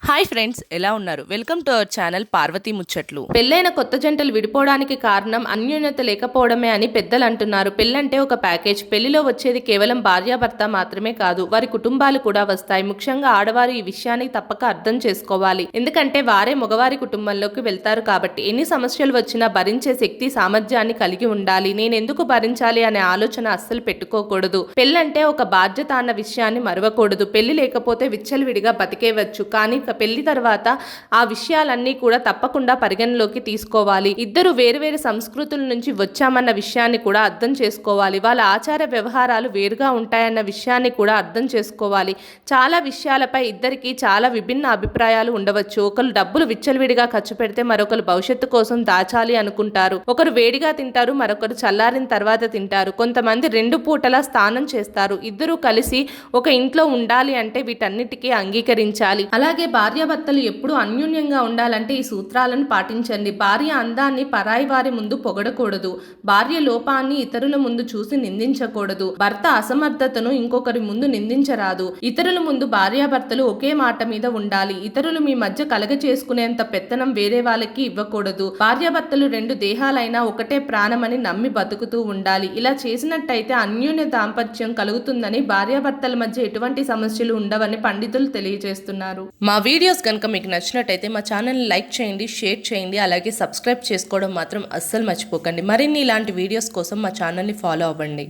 Hi friends, ఎలా ఉన్నారు? Welcome to our channel Parvati ముచ్చట్లు. పెళ్ళైన కొత్త జంటలు విడిపోవడానికి కారణం అన్యోన్యత లేకపోవడమే అని పెద్దలు అంటున్నారు. పెళ్ళంటే ఒక ప్యాకేజ్. పెళ్లిలో వచ్చేది కేవలం భార్యాభర్త మాత్రమే కాదు, వారి కుటుంబాలు కూడా వస్తాయి. ముఖ్యంగా ఆడవారు ఈ విషయాన్ని తప్పక అర్థం చేసుకోవాలి. ఎందుకంటే వారే మగవారి కుటుంబంలోకి వెళ్తారు కాబట్టి. ఎన్ని సమస్యలు వచ్చినా భరించే శక్తి, సామర్థ్యాన్ని కలిగి ఉండాలి. నేనెందుకు భరించాలి అనే ఆలోచన అస్సలు పెట్టుకోకూడదు. పెళ్ళంటే ఒక బాధ్యత అన్న విషయాన్ని మరవకూడదు. పెళ్లి లేకపోతే విచ్చలవిడిగా బతికేవచ్చు, కానీ పెళ్లి తర్వాత ఆ విషయాలన్నీ కూడా తప్పకుండా పరిగణలోకి తీసుకోవాలి. ఇద్దరు వేరువేరు సంస్కృతుల నుంచి వచ్చామన్న విషయాన్ని కూడా అర్థం చేసుకోవాలి. వాళ్ళ ఆచార వ్యవహారాలు వేరుగా ఉంటాయన్న విషయాన్ని కూడా అర్థం చేసుకోవాలి. చాలా విషయాలపై ఇద్దరికి చాలా విభిన్న అభిప్రాయాలు ఉండవచ్చు. ఒకరు డబ్బులు విచ్చలవిడిగా ఖర్చు పెడితే మరొకరు భవిష్యత్తు కోసం దాచాలి అనుకుంటారు. ఒకరు వేడిగా తింటారు, మరొకరు చల్లారిన తర్వాత తింటారు. కొంతమంది 2 పూటలా స్నానం చేస్తారు. ఇద్దరూ కలిసి ఒక ఇంట్లో ఉండాలి అంటే వీటన్నిటికీ అంగీకరించాలి. అలాగే భార్యాభర్తలు ఎప్పుడు అన్యోన్యంగా ఉండాలంటే ఈ సూత్రాలను పాటించండి. భార్య అందాన్ని పరాయి వారి ముందు పొగడకూడదు. భార్య లోపాన్ని ఇతరుల ముందు చూసి నిందించకూడదు. భర్త అసమర్థతను ఇంకొకరి ముందు నిందించరాదు. ఇతరుల ముందు భార్యాభర్తలు ఒకే మాట మీద ఉండాలి. ఇతరులు మీ మధ్య కలగ చేసుకునేంత పెత్తనం వేరే వాళ్ళకి ఇవ్వకూడదు. భార్యాభర్తలు 2 దేహాలైనా ఒకటే ప్రాణమని నమ్మి బతుకుతూ ఉండాలి. ఇలా చేసినట్టయితే అన్యోన్య దాంపత్యం కలుగుతుందని, భార్యాభర్తల మధ్య ఎటువంటి సమస్యలు ఉండవని పండితులు తెలియజేస్తున్నారు. మా వీడియోస్ కనుక మీకు నచ్చినట్టయితే మా ఛానల్ని లైక్ చేయండి, షేర్ చేయండి, అలాగే సబ్స్క్రైబ్ చేసుకోవడం మాత్రం అస్సలు మర్చిపోకండి. మరిన్ని ఇలాంటి వీడియోస్ కోసం మా ఛానల్ని ఫాలో అవ్వండి.